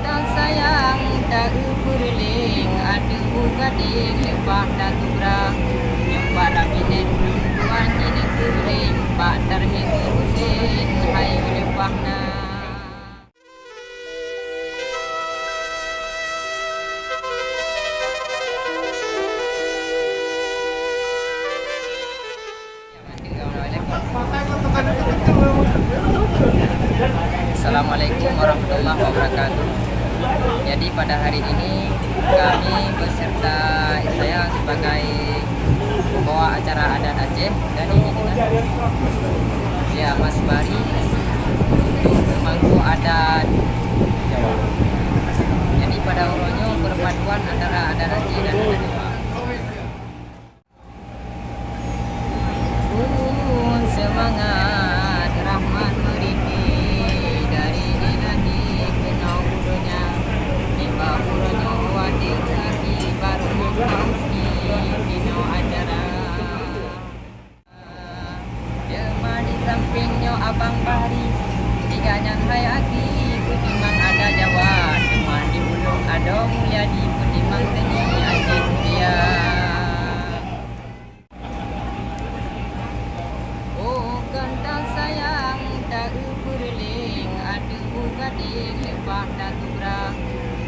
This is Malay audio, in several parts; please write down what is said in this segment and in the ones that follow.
tak sayang tak berling ada gading lepas dah turang yang para binen tuan ini berling pak terminggu usin hayu lepas na. Assalamualaikum warahmatullahi wabarakatuh. Jadi pada hari ini kami beserta saya sebagai pembawa acara adat Aceh dan ini dengan ya Mas Bari untuk pemangku adat Jawa. Jadi pada urutnya perpaduan antara adat Aceh dan adat Jawa. Semangat rahmat meriki dari ilahi kena urunya tiba urunya wadik lagi baru mengkauski kena acara jema di sampingnya abang Bari tiganya hayaki kutiman ada Jawa teman di ulung ada mulia di kutiman teni Aceh mulia. Gading lepas dah turang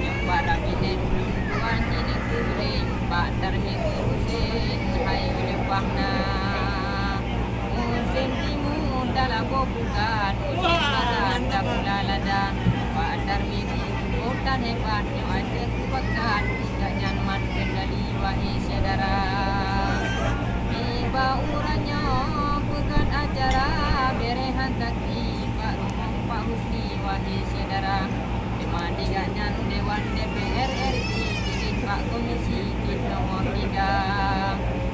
yang para binen tuan ini berling pak terminggu usin hayu lepas na. Musim timur dalam bukan musim barat dah pula lada pak terminggu hutan hebatnya ada kubakan tidak nyaman kendali wahi saudara tiba uranya pegat acara berehan taki pak rumah pak Husni wahi saudara dimandikannya Dewan DPR RI pilih Pak Komisi di nomor 3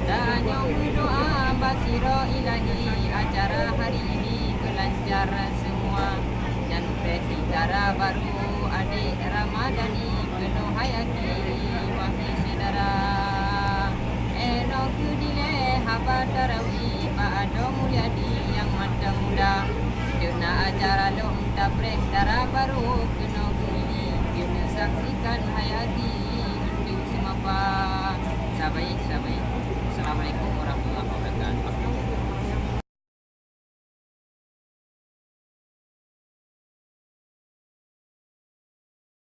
tanya berdoa basiro ilahi acara hari ini kelancar semua dan presentara baru adik Ramadhani penuh hayati wahi saudara enok kudile habat tarawih Pak Ado Mulyadi yang mata muda kena acara lom tabrek darah baru kena ini kena saksikan hayati